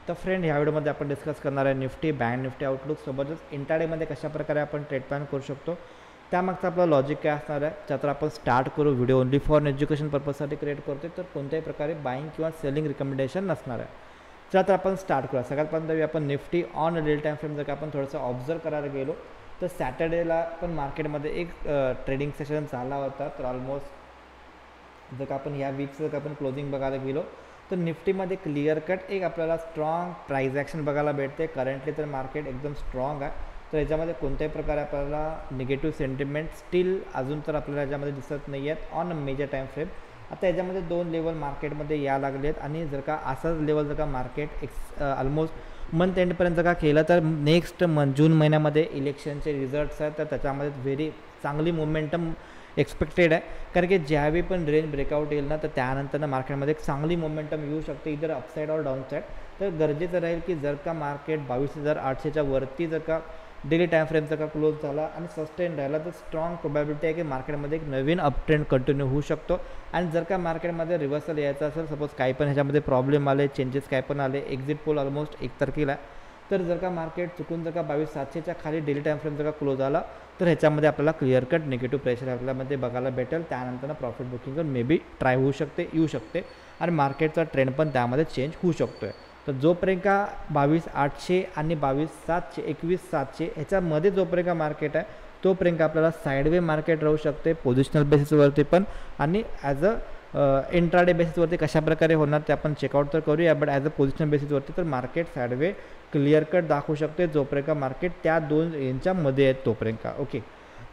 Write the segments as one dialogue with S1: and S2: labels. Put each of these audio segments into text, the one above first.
S1: तर फ्रेंड ह्या व्हिडिओमध्ये आपण डिस्कस करणार आहे निफ्टी बँक निफ्टी आउटलुक सोबतच इंट्राडेमध्ये कशाप्रकारे आपण ट्रेड प्लॅन करू शकतो, त्यामागचं आपलं लॉजिक काय असणार आहे त्यात आपण स्टार्ट करू. व्हिडिओ ओनली फॉर एज्युकेशन पर्पजसाठी क्रिएट करतो, तर कोणत्याही प्रकारे बाईंग किंवा सेलिंग रिकमेंडेशन नसणार आहे. तर आपण स्टार्ट करूया. सगळ्यात पहिल्यांदा आपण Nifty on real time frame जर का आपण थोडंसं ऑब्झर्व करायला गेलो तर सॅटर्डेला पण मार्केटमध्ये एक ट्रेडिंग सेशन झाला होता. तर ऑलमोस्ट जर का आपण ह्या वीकचं जर का आपण क्लोजिंग बघायला गेलो तर निफ्टीमध्ये क्लिअर कट एक आपल्याला स्ट्रॉंग प्राइस ॲक्शन बघायला भेटते. करंटली तर मार्केट एकदम स्ट्रॉंग आहे, तर याच्यामध्ये कोणत्याही प्रकारे आपल्याला निगेटिव्ह सेंटिमेंट स्टील अजून तर आपल्याला याच्यामध्ये दिसत नाही आहेत ऑन मेजर टाईम फ्रेम. आता याच्यामध्ये दोन लेवल मार्केटमध्ये या लागले आहेत आणि जर का असाच लेवल जर का मार्केट ऑलमोस्ट मंथ एंडपर्यंत जर का केलं तर नेक्स्ट जून महिन्यामध्ये इलेक्शनचे रिझल्ट्स आहेत, तर त्याच्यामध्ये व्हेरी चांगली मोमेंटम एक्सपेक्टेड आहे. कारण की ज्यावेळी पण रेंज ब्रेकआउट येईल ना तर त्यानंतर मार्केटमध्ये एक चांगली मोमेंटम येऊ शकते, इधर अपसाईड और डाऊन साईड. तर गरजेचं राहील की जर का मार्केट 22,800च्या वरती जर का डेली टाईम फ्रेम जर का क्लोज झाला आणि सस्टेन राहिला तर स्ट्रॉंग प्रोबॅबिलिटी आहे की मार्केटमध्ये एक नवीन अपट्रेंड कंटिन्यू होऊ शकतो. आणि जर का मार्केटमध्ये रिव्हर्सल यायचं असेल, सपोज काही पण ह्याच्यामध्ये प्रॉब्लेम आले, चेंजेस काय पण आले, एक्झिट पोल ऑलमोस्ट 1 तारखेला आहे, तर जर का मार्केट चुकून जर का 22,700च्या खाली डेली टाईम फ्रेम जर का क्लोज आला तर ह्याच्यामध्ये आपल्याला क्लिअर कट निगेटिव्ह प्रेशर आपल्यामध्ये बघायला भेटेल. त्यानंतर profit booking may be try होऊ शकते, येऊ शकते आणि मार्केटचा ट्रेंड पण त्यामध्ये चेंज होऊ शकतो आहे. तर जोपर्यंत का 22,800 आणि 22,700 21,700 ह्याच्यामध्ये जोपर्यंत मार्केट आहे तोपर्यंत आपल्याला साईडवे मार्केट राहू शकते पोझिशनल बेसिसवरती पण, आणि ॲज इंट्राडे बेसिसवरती कशाप्रकारे होणार ते आपण चेकआउट तर करूया. बट ॲज पोझिशनल बेसिसवरती तर मार्केट साईडवे क्लिअर कट दाखवू शकते जोपर्यंत मार्केट त्या दोन यांच्यामध्ये आहेत तोपर्यंत. ओके,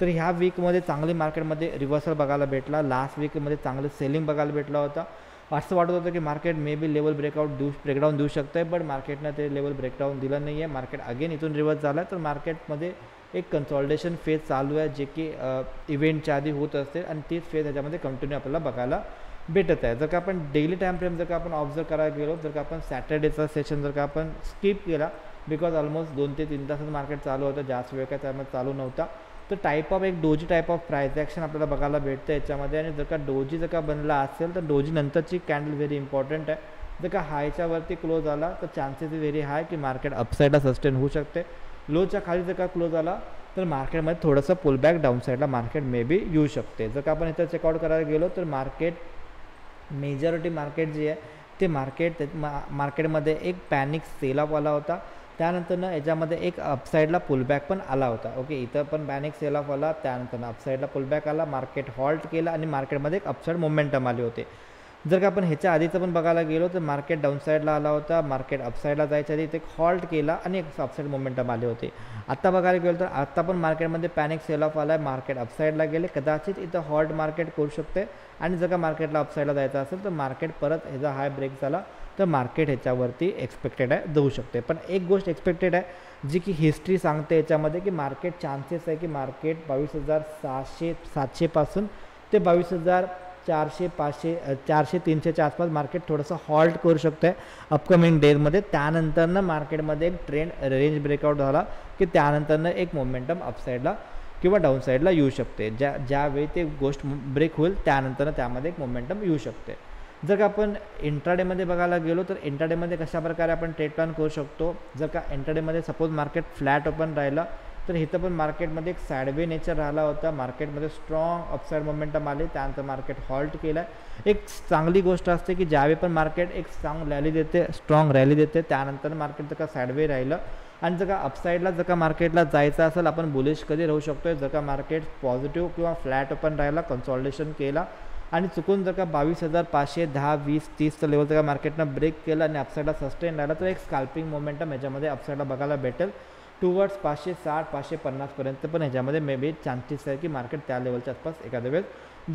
S1: तर ह्या वीकमध्ये चांगली मार्केटमध्ये रिव्हर्सल बघायला भेटला. लास्ट वीकमध्ये चांगलं सेलिंग बघायला भेटला होता. असं वाटत होतं की market may be level breakdown देऊ शकतं आहे, बट मार्केटनं ते लेवल ब्रेकडाऊन दिलं नाही आहे. मार्केट अगेन इथून रिव्हर्स झाला तर मार्केटमध्ये एक कन्सॉल्टेशन फेज चालू आहे, जे की इव्हेंटच्या आधी होत असते आणि तीच फेज ह्याच्यामध्ये कंटिन्यू आपल्याला बघायला भेटत आहे. जर का आपण डेली टाईम फ्रेम जर का आपण ऑब्झर्व करायला गेलो, जर का आपण सॅटर्डेचा सेशन जर का आपण स्किप केला बिकॉज ऑलमोस्ट 2 ते 3 तासात मार्केट चालू होतं, जास्त वेळ काय त्यामध्ये चालू नव्हता, तर टाईप ऑफ एक doji type of price action आपल्याला बघायला भेटतं याच्यामध्ये. आणि जर का डोजी जर का बनला असेल तर डोजी नंतरची कॅन्डल व्हेरी इम्पॉर्टंट आहे. जर का हायच्यावरती क्लोज आला तर चान्सेस व्हेरी हाय की मार्केट अपसाईडला सस्टेन होऊ शकते. लोच्या खाली जर का क्लोज आला तर मार्केटमध्ये थोडंसं पुलबॅक डाऊनसाईडला मार्केट मे बी येऊ शकते. जर का आपण इथं चेकआउट करायला गेलो तर मार्केट मेजॉरिटी मार्केट जे आहे ते मार्केटमध्ये एक पॅनिक सेल ऑफ आला होता. त्यानंतरनं याच्यामध्ये एक अपसाईडला पुलबॅक पण आला होता. ओके, इथं पण पॅनिक सेल ऑफ आला, त्यानंतर अपसाईडला पुलबॅक आला, मार्केट हॉल्ट केला आणि मार्केटमध्ये एक अपसाईड मोमेंटम आले होते. जर का आपण ह्याच्या आधीचं पण बघायला गेलो तर मार्केट डाऊनसाईडला आला होता, मार्केट अपसाईडला जायच्या आधी इथे हॉल्ट केला आणि एक अपसाईड मोमेंटम आले होते. आत्ता बघायला गेलो तर आत्ता पण मार्केटमध्ये पॅनिक सेल ऑफ आला आहे, मार्केट अपसाईडला गेले, कदाचित इथं हॉल्ट मार्केट करू शकते. आणि जर का मार्केटला अपसाईडला जायचं असेल तर मार्केट परत ह्याचा हाय ब्रेक झाला तर मार्केट ह्याच्यावरती एक्सपेक्टेड आहे जाऊ शकते. पण एक गोष्ट एक्सपेक्टेड आहे जी की हिस्ट्री सांगते याच्यामध्ये की मार्केट चान्सेस आहे की मार्केट 22,700 पासून ते 22,400 500 400 300च्या आसपास मार्केट थोडंसं हॉल्ट करू शकतं आहे अपकमिंग डेजमध्ये. त्यानंतरनं मार्केटमध्ये एक ट्रेंड रेंज ब्रेकआउट झाला की त्यानंतरनं एक मोमेंटम अपसाईडला किंवा डाऊनसाईडला येऊ शकते. ज्यावेळी ते गोष्ट ब्रेक होईल त्यानंतर त्यामध्ये एक मोमेंटम येऊ शकते. जर का आपण इंट्राडेमध्ये बघायला गेलो तर इंट्राडेमध्ये कशाप्रकारे आपण ट्रेड प्लॅन करू शकतो. जर का इंट्राडेमध्ये सपोज मार्केट फ्लॅट ओपन राहिला तर इथं पण मार्केटमध्ये एक साईडवे नेचर राहिला होता, मार्केटमध्ये स्ट्रॉंग अपसाईड मोमेंटम आले, त्यानंतर मार्केट हॉल्ट केला आहे. एक चांगली गोष्ट असते की ज्यावेळी पण मार्केट एक स्ट्रॉंग रॅली देते त्यानंतर मार्केट जर का साईडवे राहिलं आणि जर का अपसाईडला जर का मार्केटला जायचं असेल आपण बुलिश कधी राहू शकतो जर का मार्केट पॉझिटिव्ह किंवा फ्लॅट ओपन राहिला, कन्सॉल्टेशन केला आणि चुकून जर का 22,500 10 20 30चं लेवल जर का मार्केटनं ब्रेक केलं आणि अपसाईडला सस्टेन राहिला तर एक स्कॅल्पिंग मोमेंटम ह्याच्यामध्ये अपसाईडला बघायला भेटेल टुवर्ड्स 560 550पर्यंत. पण ह्याच्यामध्ये मे बी चान्सेस आहे की मार्केट त्या लेवलच्या आसपास एखाद्या वेळेस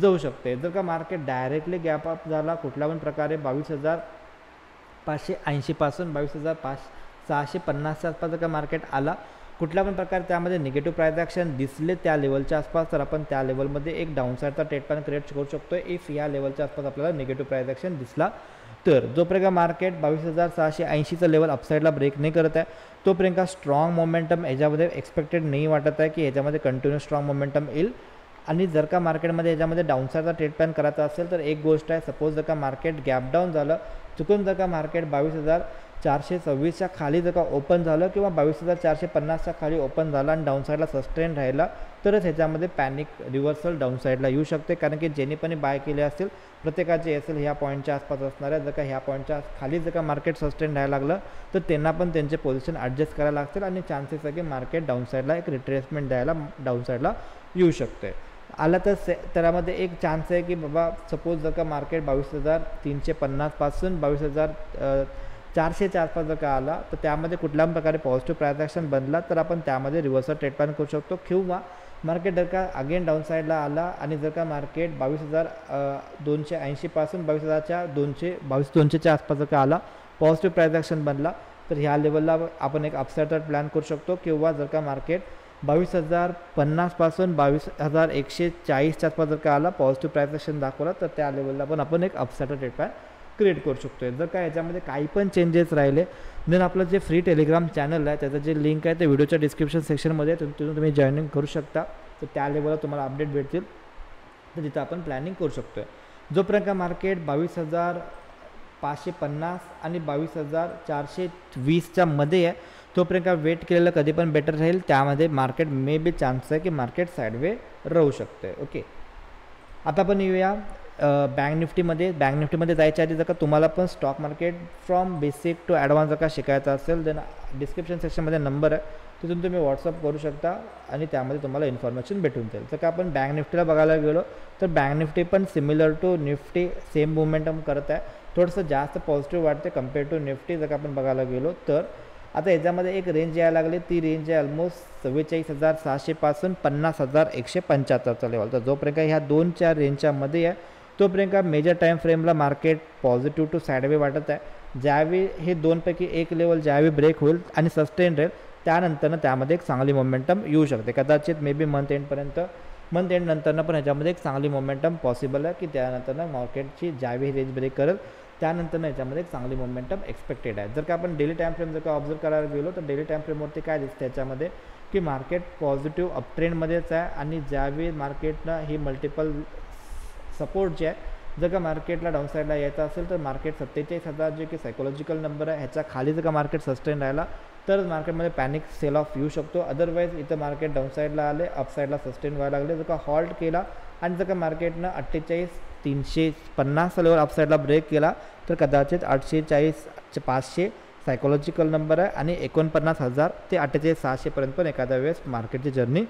S1: जाऊ शकते. जर का मार्केट डायरेक्टली गॅप अप झाला कुठल्या पण प्रकारे 22,580 पासून 22,650च्या आसपास जर का मार्केट आला कुठल्या पण प्रकारे त्यामध्ये निगेटिव्ह प्राइस ॲक्शन दिसले त्या लेवलच्या आसपास तर आपण त्या लेवलमध्ये एक डाऊनसाईडचा ट्रेड प्लॅन क्रिएट करू शकतो. इफ या लेवलच्या आसपास आपल्याला निगेटिव्ह प्राइस ॲक्शन दिसला तर जोपर्यंत मार्केट 22,680चं लेवल अपसाईडला ब्रेक नाही करत आहे तोपर्यंत स्ट्रॉंग मोमेंटम ह्याच्यामध्ये एक्सपेक्टेड नाही वाटत आहे की ह्याच्यामध्ये कंटिन्यू स्ट्रॉंग मोमेंटम येईल. आणि जर का मार्केटमध्ये ह्याच्यामध्ये डाऊनसाईडचा ट्रेड प्लॅन करायचा असेल तर एक गोष्ट आहे, सपोज जर का मार्केट गॅप डाऊन झालं चुकून जर का मार्केट 426च्या खाली जर का ओपन झालं किंवा 22,450च्या खाली ओपन झाला आणि डाऊन साईडला सस्टेन राहिला तरच ह्याच्यामध्ये पॅनिक रिव्हर्सल डाऊन साईडला येऊ शकते, कारण की ज्यांनी पण बाय केले असतील प्रत्येकाचे असेल ह्या पॉईंटच्या आसपास असणार आहे. जर का ह्या पॉईंटच्या खाली जर का मार्केट सस्टेन राहायला लागलं तर त्यांना पण त्यांचे पोझिशन ॲडजस्ट करायला लागतील आणि चान्सेस आहे की मार्केट डाऊन साईडला एक रिट्रेसमेंट द्यायला डाऊन साईडला येऊ शकते. आला तर त्यामध्ये एक चान्स आहे की बाबा सपोज जर का मार्केट 22,350 पासून 22,400च्या आसपास जर का आला तर त्यामध्ये कुठल्याही प्रकारे पॉझिटिव्ह प्राइस ॲक्शन बनला तर आपण त्यामध्ये रिव्हर्सल ट्रेड प्लॅन करू शकतो. किंवा मार्केट जर का अगेन डाऊन साईडला आला आणि जर का मार्केट 22,280 पासून 22,200च्या आसपास जर का आला पॉझिटिव्ह प्राइस ॲक्शन बनला तर ह्या लेवलला आपण एक अपसाईड ट्रेड प्लॅन करू शकतो. किंवा जर का मार्केट 22,050 पासून 22,140च्या आसपास जर का आला पॉझिटिव्ह प्राइस ॲक्शन दाखवला तर त्या लेवलला पण आपण एक अपसाईड ट्रेड प्लॅन क्रिएट करू शकतो. जर का याच्यामध्ये काही पण चेंजेस राहिले देन आपलं जे फ्री टेलिग्राम चॅनल आहे त्याचं जे लिंक आहे ते व्हिडिओच्या डिस्क्रिप्शन सेक्शनमध्ये तिथून तुम्ही जॉईनिंग करू शकता. तर त्या लेवलला तुम्हाला अपडेट भेटतील तर तिथं आपण प्लॅनिंग करू शकतो आहे. जोपर्यंत मार्केट 22,550 आणि 22,420च्या मध्ये आहे तोपर्यंत वेट केलेलं कधी पण बेटर राहील. त्यामध्ये मार्केट मे बी चान्स आहे की मार्केट साईडवे राहू शकते. ओके, आता आपण येऊया बँक निफ्टीमध्ये जायच्या आधी जर का तुम्हाला पण stock market from basic to advance जर का शिकायचं असेल देन डिस्क्रिप्शन सेक्शनमध्ये नंबर आहे तिथून तुम्ही व्हॉट्सअप करू शकता आणि त्यामध्ये तुम्हाला इन्फॉर्मेशन भेटून जाईल. जर का आपण बँक निफ्टीला बघायला गेलो तर बँक निफ्टी पण similar to Nifty same momentum करत आहे. थोडंसं जास्त पॉझिटिव्ह वाटते कम्पेअर टू निफ्टी जर का आपण बघायला गेलो तर. आता याच्यामध्ये एक रेंज यायला लागली ती रेंज आहे ऑलमोस्ट 44,600 पासून 50,175चा लेवल. तर जोपर्यंत ह्या 2-4 रेंजच्या मध्ये आहे तोपर्यंत मेजर टाईम फ्रेमला मार्केट पॉझिटिव्ह टू साईडवे वाटत आहे. ज्यावेळी हे दोनपैकी एक लेवल ज्यावेळी ब्रेक होईल आणि सस्टेन राहील त्यानंतरनं त्यामध्ये एक चांगली मोमेंटम येऊ शकते. कदाचित मे बी मंथ एंड नंतरनं पण ह्याच्यामध्ये एक चांगली मोमेंटम पॉसिबल आहे की त्यानंतरनं मार्केटची ज्यावेळी रेंज ब्रेक करेल त्यानंतर याच्यामध्ये एक चांगली मोमेंटम एक्सपेक्टेड आहे. जर का आपण डेली टाईम फ्रेम जर का ऑब्झर्व करायला गेलो तर डेली टाईम फ्रेमवरती काय दिसतं याच्यामध्ये की मार्केट पॉझिटिव्ह अपट्रेंडमध्येच आहे आणि ज्यावेळी मार्केटनं ही मल्टिपल सपोर्ट जे आहे जर का मार्केटला डाऊन साईडला यायचं असेल तर मार्केट 47,000 जे की सायकोलॉजिकल नंबर आहे ह्याच्या खाली जर का मार्केट सस्टेन राहिला तर मार्केटमध्ये पॅनिक सेल ऑफ येऊ शकतो. अदरवाईज इथं मार्केट डाऊन साईडला आले अपसाईडला सस्टेन व्हायला लागले जर का हॉल्ट केला आणि जर का मार्केटनं 48,350 लेवल अपसाईडला ब्रेक केला तर कदाचित 48,500 सायकोलॉजिकल नंबर आहे आणि 49,000 ते 48,600पर्यंत पण एखाद्या वेळेस मार्केटची जर्नी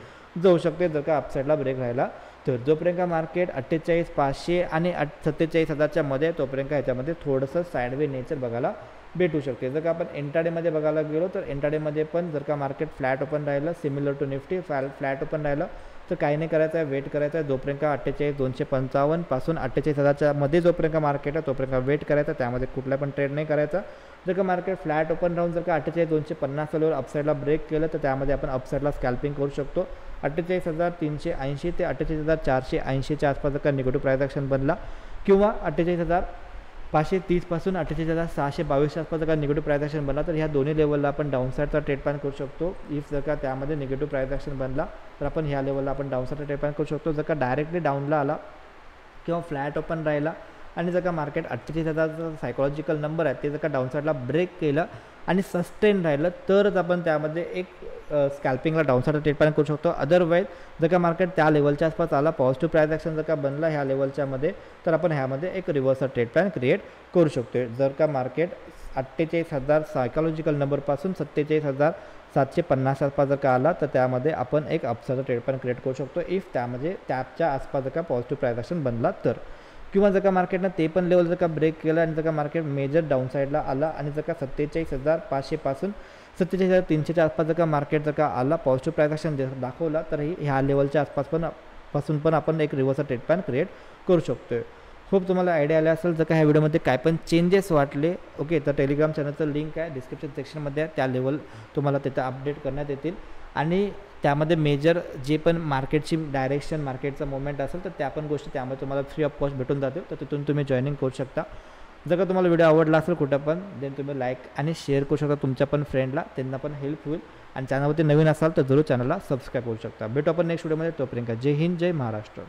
S1: जाऊ शकते जर का अपसाईडला ब्रेक राहिला तर. जोपर्यंत मार्केट 48,500 आणि 47,000च्या मध्ये तोपर्यंत ह्याच्यामध्ये थोडंसं साईडवे नेचर बघायला भेटू शकते. जर का आपण एंटाडेमध्ये बघायला गेलो तर एंटाडेमध्ये पण जर का मार्केट फ्लॅट ओपन राहिलं similar to Nifty flat open राहिलं तर काही नाही करायचं आहे, वेट करायचं आहे. जोपर्यंत 48,255 पासून 48,000च्या मध्ये जोपर्यंत मार्केट आहे तोपर्यंत वेट करायचं, त्यामध्ये कुठला पण ट्रेड नाही करायचा. जर का मार्केट फ्लॅट ओपन राहून जर का 48,250 लेवल अपसाईडला ब्रेक केलं तर त्यामध्ये आपण अपसाईडला स्कॅल्पिंग करू शकतो. 48,380 ते 48,480च्या आसपास जर का निगेटिव्ह प्राइस ॲक्शन बनला किंवा 48,530 पासून 48,622च्या आसपास जर का निगेटिव्ह प्राइस ॲक्शन बनला तर ह्या दोन्ही लेवलला आपण डाऊनसाईडचा ट्रेड प्लॅन करू शकतो. इफ जर का त्यामध्ये निगेटिव्ह प्राइस ॲक्शन बनला तर आपण ह्या लेवलला आपण डाऊनसाईडचा ट्रेड प्लॅन करू शकतो. जर का डायरेक्टली डाऊनला आला किंवा फ्लॅट ओपन राहिला आणि जर का मार्केट 48,000चा सायकोलॉजिकल नंबर आहे ते जर का डाऊनसाईडला ब्रेक केलं आणि सस्टेन राहिलं तरच आपण त्यामध्ये एक स्कॅल्पिंगला डाऊनसाईडचा ट्रेड प्लॅन करू शकतो. अदरवाईज जर का मार्केट त्या लेवलच्या आसपास आला पॉझिटिव्ह प्राइस ॲक्शन जर का बनला ह्या लेवलच्या मध्ये तर आपण ह्यामध्ये एक रिव्हर्सल ट्रेड प्लॅन क्रिएट करू शकतो. जर का मार्केट 48,000 सायकोलॉजिकल नंबरपासून 47,750 आसपास जर का आला तर त्यामध्ये आपण एक अपसाईडचा ट्रेड प्लॅन क्रिएट करू शकतो इफ त्यामध्ये त्याच्या आसपास जर का पॉझिटिव्ह प्राइस ॲक्शन बनला तर. किंवा जर का मार्केटनं ते पण लेवल जर का ब्रेक केलं आणि जर का मार्केट मेजर डाऊन साईडला आला आणि जर का 47,500 पासून 47,300च्या आसपास जर का मार्केट जर का आला पॉझिटिव्ह प्राइस ॲक्शन दाखवला तर ह्या लेवलच्या आसपास पण आपण एक रिव्हर्सल ट्रेड प्लॅन क्रिएट करू शकतो. होप तुम्हाला आयडिया आला असेल. जर का ह्या व्हिडिओमध्ये काय पण चेंजेस वाटले ओके तर टेलिग्राम चॅनलचं लिंक आहे डिस्क्रिप्शन सेक्शनमध्ये आहे, त्या लेवल तुम्हाला तिथं अपडेट करण्यात येतील आणि त्यामध्ये मेजर जे पण मार्केटची डायरेक्शन मार्केटचा मुवमेंट असेल तर त्या पण गोष्टी त्यामध्ये तुम्हाला फ्री ऑफ कॉस्ट भेटून जातील. तर तिथून तुम्ही जॉईनिंग करू शकता. जर का तुम्हाला व्हिडिओ आवडला असेल कुठं पण देन तुम्ही लाईक आणि शेअर करू शकता तुमच्या पण फ्रेंडला, त्यांना पण हेल्प होईल. आणि चॅनलवरती नवीन असाल तर जरूर चॅनलला सबस्क्राईब करू शकता. भेटू आपण नेक्स्ट व्हिडिओमध्ये. तोपर्यंत जय हिंद जय महाराष्ट्र.